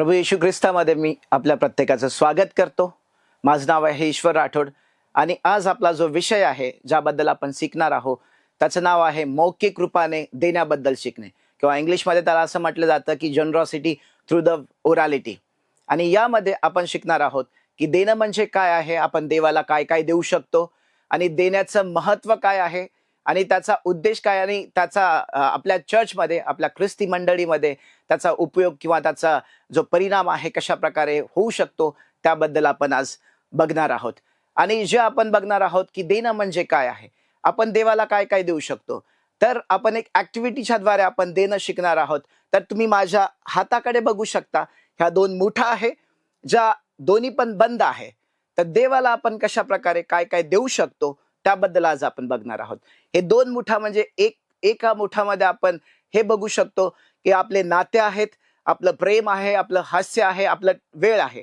प्रभू येशू ख्रिस्तामध्ये मी आपल्या प्रत्येकाचं स्वागत करतो। माझं नाव आहे ईश्वर राठोड आणि आज आपला जो विषय आहे ज्याबद्दल आपण शिकणार आहोत त्याचं नाव आहे मौखिक रूपाने देण्याबद्दल शिकणे, किंवा इंग्लिशमध्ये त्याला असं म्हटलं जातं की जनरॉसिटी थ्रू द ओरॅलिटी। आणि यामध्ये आपण शिकणार आहोत की देणं म्हणजे काय आहे, आपण देवाला काय काय देऊ शकतो आणि देण्याचं महत्त्व काय आहे आणि त्याचा उद्देश काय, आणि त्याचा आपल्या चर्चमध्ये, आपल्या ख्रिस्ती मंडळीमध्ये त्याचा उपयोग किंवा त्याचा जो परिणाम आहे कशा प्रकारे होऊ शकतो त्याबद्दल आपण आज बघणार आहोत। आणि जे आपण बघणार आहोत की देणं म्हणजे काय आहे, आपण देवाला काय काय देऊ शकतो, तर आपण एक ऍक्टिव्हिटीच्या द्वारे आपण देणं शिकणार आहोत। तर तुम्ही माझ्या हाताकडे बघू शकता, ह्या दोन मुठा आहे ज्या दोन्ही पण बंद आहे। तर देवाला आपण कशा प्रकारे काय काय देऊ शकतो त्याबद्दल आज आपण बघणार आहोत। हे दोन मुठा म्हणजे एका मुठामध्ये आपण हे बघू शकतो की आपले नाते आहेत, आपलं प्रेम आहे, आपलं हास्य आहे, आपलं वेळ आहे।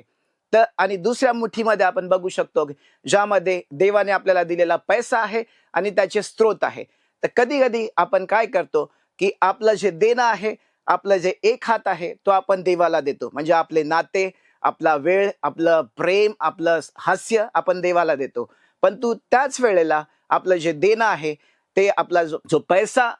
तर आणि दुसऱ्या मुठीमध्ये आपण बघू शकतो ज्यामध्ये देवाने आपल्याला दिलेला पैसा आहे आणि त्याचे स्रोत आहे। तर कधी कधी आपण काय करतो की आपलं जे देणं आहे, आपलं जे एक हात आहे तो आपण देवाला देतो, म्हणजे आपले नाते, आपला वेळ, आपलं प्रेम, आपलं हास्य आपण देवाला देतो। पण तू त्याच वेळेला आपलं जे देणं आहे ते आपला जो पैसा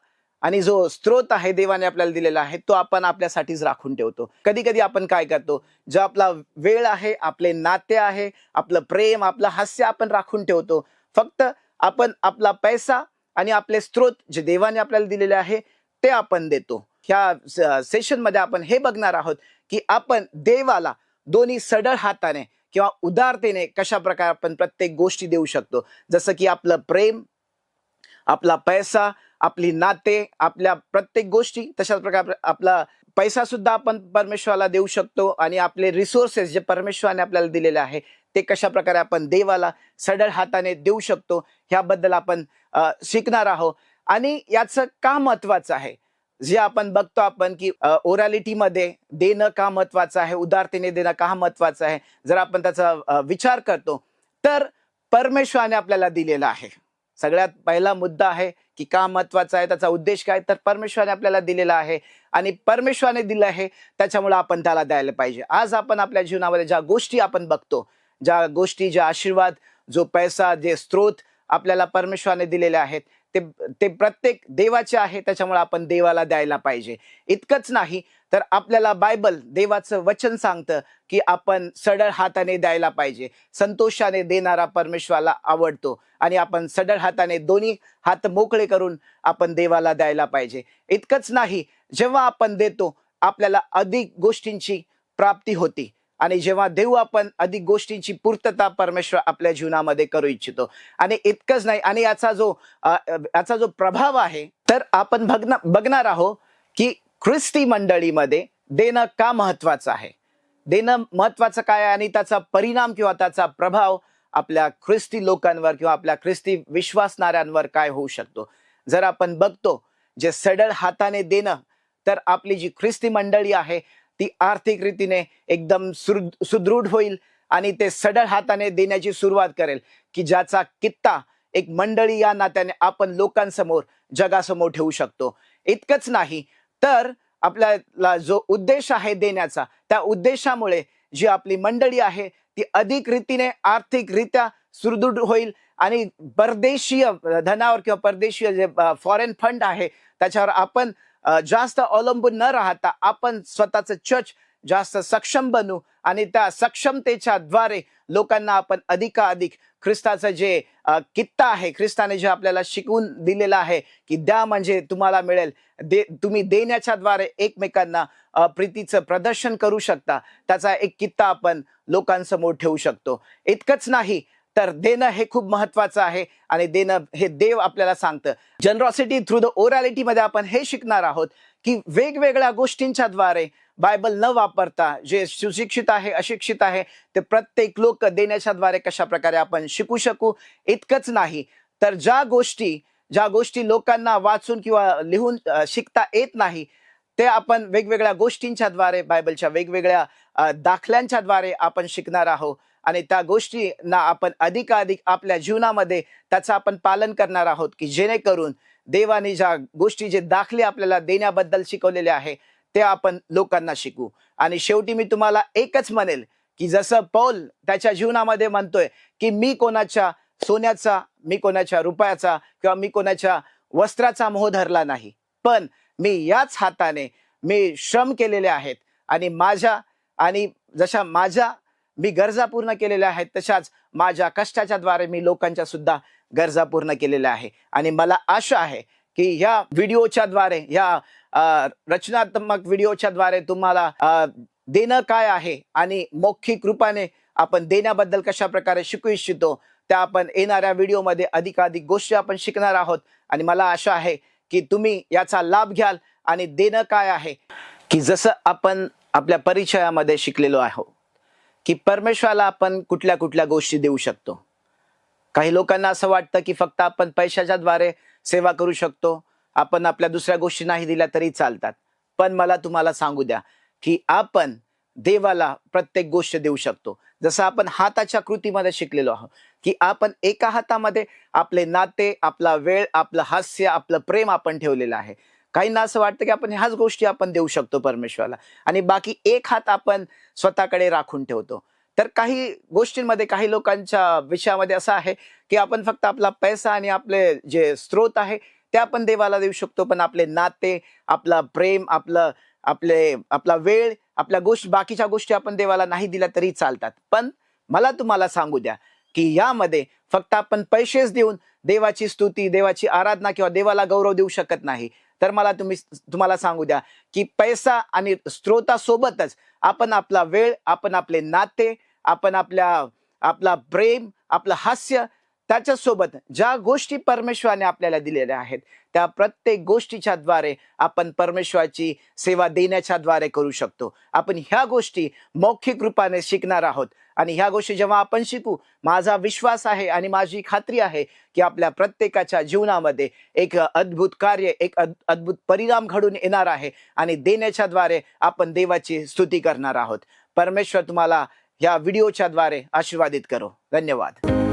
आणि जो स्रोत आहे देवाने आपल्याला दिलेला आहे तो आपण आपल्यासाठीच राखून ठेवतो। कधी कधी आपण काय करतो, जो आपला वेळ आहे, आपले नाते आहे, आपलं प्रेम, आपलं हास्य आपण राखून ठेवतो। फक्त आपण आपला पैसा आणि आपले स्रोत जे देवाने आपल्याला दिलेले आहे ते आपण देतो। ह्या सेशन मध्ये आपण हे बघणार आहोत की आपण देवाला दोन्ही सढळ हाताने किंवा उदारतेने कशा प्रकारे आपण प्रत्येक गोष्टी देऊ शकतो, जसं की आपलं प्रेम, आपला पैसा, आपली नाते, आपल्या प्रत्येक गोष्टी। तशाच प्रकारे आपला पैसा सुद्धा आपण परमेश्वराला देऊ शकतो आणि आपले रिसोर्सेस जे परमेश्वराने आपल्याला दिलेले आहे ते कशा प्रकारे आपण देवाला सढळ हाताने देऊ शकतो ह्याबद्दल आपण शिकणार आहोत। आणि याचं का महत्वाचं आहे, जे आपण बघतो आपण की ओरॅलिटी मध्ये देणं का महत्वाचं आहे, उदारतेने देणं का महत्वाचं आहे, जर आपण त्याचा विचार करतो तर परमेश्वराने आपल्याला दिलेला आहे। सगळ्यात पहिला मुद्दा आहे की का महत्वाचा आहे, त्याचा उद्देश काय, तर परमेश्वराने आपल्याला दिलेला आहे आणि परमेश्वराने दिलं आहे त्याच्यामुळे आपण त्याला द्यायला पाहिजे। आज आपण आपल्या जीवनामध्ये ज्या गोष्टी आपण बघतो, ज्या गोष्टी, जे आशीर्वाद, जो पैसा, जे स्रोत आपल्याला परमेश्वराने दिलेले आहेत ते प्रत्येक देवाचे आहे, त्याच्यामुळे आपण देवाला द्यायला पाहिजे। इतकंच नाही तर आपल्याला बायबल, देवाचं वचन सांगतं की आपण सढळ हाताने द्यायला पाहिजे। संतोषाने देणारा परमेश्वराला आवडतो आणि आपण सढळ हाताने दोन्ही हात मोकळे करून आपण देवाला द्यायला पाहिजे। इतकंच नाही, जेव्हा आपण देतो आपल्याला अधिक गोष्टींची प्राप्ती होती आणि जेव्हा देऊ आपण अधिक गोष्टींची पूर्तता परमेश्वर आपल्या जीवनामध्ये करू इच्छितो। आणि इतकंच नाही, आणि याचा जो प्रभाव आहे तर आपण बघणार आहोत की ख्रिस्ती मंडळीमध्ये देणं का महत्वाचं आहे, देणं महत्वाचं काय आहे आणि त्याचा परिणाम किंवा त्याचा प्रभाव आपल्या ख्रिस्ती लोकांवर किंवा आपल्या ख्रिस्ती विश्वासणाऱ्यांवर काय होऊ शकतो। जर आपण बघतो जे सढळ हाताने देणं, तर आपली जी ख्रिस्ती मंडळी आहे ती आर्थिक रीतीने एकदम सुदृढ होईल आणि ते सढळ हाताने देण्याची सुरुवात करेल, की ज्याचा कित्ता एक मंडळी या नात्याने आपण लोकांसमोर, जगासमोर ठेवू शकतो। इतकंच नाही तर आपल्याला जो उद्देश आहे देण्याचा, त्या उद्देशामुळे जी आपली मंडळी आहे ती अधिक रीतीने आर्थिकरित्या सुदृढ होईल आणि परदेशीय धनावर किंवा परदेशीय जे फॉरेन फंड आहे त्याच्यावर आपण जास्त अवलंबून न राहता आपण स्वतःचं चर्च जास्त सक्षम बनू आणि त्या सक्षमतेच्या द्वारे लोकांना आपण अधिकाधिक ख्रिस्ताचं जे कित्ता आहे, ख्रिस्ताने जे आपल्याला शिकवून दिलेलं आहे की द्या म्हणजे तुम्हाला मिळेल, तुम्ही देण्याच्या द्वारे एकमेकांना प्रीतीचं प्रदर्शन करू शकता, त्याचा एक कित्ता आपण लोकांसमोर ठेवू शकतो। इतकंच नाही तर देणं हे खूप महत्वाचं आहे आणि देणं हे देव आपल्याला सांगतं। जनरॉसिटी थ्रू द ओरॅलिटी मध्ये आपण हे शिकणार आहोत की वेगवेगळ्या गोष्टींच्या द्वारे बायबल न वापरता जे सुशिक्षित आहे, अशिक्षित आहे, ते प्रत्येक लोक देण्याच्या द्वारे कशा प्रकारे आपण शिकू शकू। इतकंच नाही तर ज्या गोष्टी लोकांना वाचून किंवा लिहून शिकता येत नाही ते आपण वेगवेगळ्या गोष्टींच्या द्वारे, बायबलच्या वेगवेगळ्या दाखल्यांच्या द्वारे आपण शिकणार आहोत आणि त्या गोष्टींना आपण अधिकाधिक आपल्या जीवनामध्ये त्याचं आपण पालन करणार आहोत, की जेणेकरून देवाने ज्या गोष्टी, जे दाखले आपल्याला देण्याबद्दल शिकवलेले आहे ते आपण लोकांना शिकू. आणि शेवटी मी तुम्हाला एकच म्हणेल की जसं पौल त्याच्या जीवनामध्ये म्हणतोय की मी कोणाच्या सोन्याचा, मी कोणाच्या रुपयाचा किंवा मी कोणाच्या वस्त्राचा मोह धरला नाही, पण मी याच हाताने मी श्रम केलेले आहेत आणि जशा माझ्या मी गरजा पूर्ण केलेल्या आहेत तशाच माझ्या कष्टाच्या द्वारे मी लोकांच्या सुद्धा गरजा पूर्ण केलेल्या आहे. आणि मला आशा आहे की ह्या व्हिडिओच्या द्वारे, ह्या रचनात्मक व्हिडिओच्या द्वारे तुम्हाला देणं काय आहे आणि मौखिक रूपाने आपण देण्याबद्दल कशा प्रकारे शिकू इच्छितो त्या आपण येणाऱ्या व्हिडिओमध्ये अधिकाधिक गोष्टी आपण शिकणार आहोत. आणि मला आशा आहे की तुम्ही याचा लाभ घ्याल. आणि देणं काय आहे की जसं आपण आपल्या परिचयामध्ये शिकलेलो आहोत की परमेश्वराला आपण कुठल्या कुठल्या गोष्टी देऊ शकतो. काही लोकांना असं वाटतं की फक्त आपण पैशाच्या द्वारे सेवा करू शकतो, आपण आपल्या दुसऱ्या गोष्टी नाही दिल्या तरी चालतात. पण मला तुम्हाला सांगू द्या की आपण देवाला प्रत्येक गोष्ट देऊ शकतो. जसं आपण हाताच्या कृतीमध्ये शिकलेलो आहोत की आपण एका हातामध्ये आपले नाते, आपला वेळ, आपलं हास्य, आपलं प्रेम आपण ठेवलेलं आहे. काहींना असं वाटतं की आपण ह्याच गोष्टी आपण देऊ शकतो परमेश्वराला आणि बाकी एक हात आपण स्वतःकडे राखून ठेवतो. तर काही गोष्टींमध्ये, काही लोकांच्या विषयामध्ये असं आहे की आपण फक्त आपला पैसा आणि आपले जे स्रोत आहे ते आपण देवाला देऊ शकतो, पण आपले नाते, आपला प्रेम, आपला वेळ, आपल्या बाकीच्या गोष्टी आपण देवाला नाही दिल्या तरी चालतात. पण मला तुम्हाला सांगू द्या की यामध्ये फक्त आपण पैसेच देऊन देवाची स्तुती, देवाची आराधना किंवा देवाला गौरव देऊ शकत नाही. तर मला तुम्हाला सांगू द्या की पैसा आणि स्त्रोतासोबतच आपण आपला वेळ, आपण आपले नाते, आपण आपला प्रेम, आपलं हास्य, त्याच्यासोबत ज्या गोष्टी परमेश्वराने आपल्याला दिलेल्या आहेत त्या प्रत्येक गोष्टीच्या द्वारे आपण परमेश्वराची सेवा देण्याच्या द्वारे करू शकतो. आपण ह्या गोष्टी मौखिक रूपाने शिकणार आहोत आणि ह्या गोष्टी जेव्हा आपण शिकू, माझा विश्वास आहे आणि माझी खात्री आहे की आपल्या प्रत्येकाच्या जीवनामध्ये एक अद्भुत कार्य, एक अद्भुत परिणाम घडून येणार आहे आणि देण्याच्या द्वारे आपण देवाची स्तुती करणार आहोत. परमेश्वर तुम्हाला या व्हिडिओच्या द्वारे आशीर्वादित करो. धन्यवाद.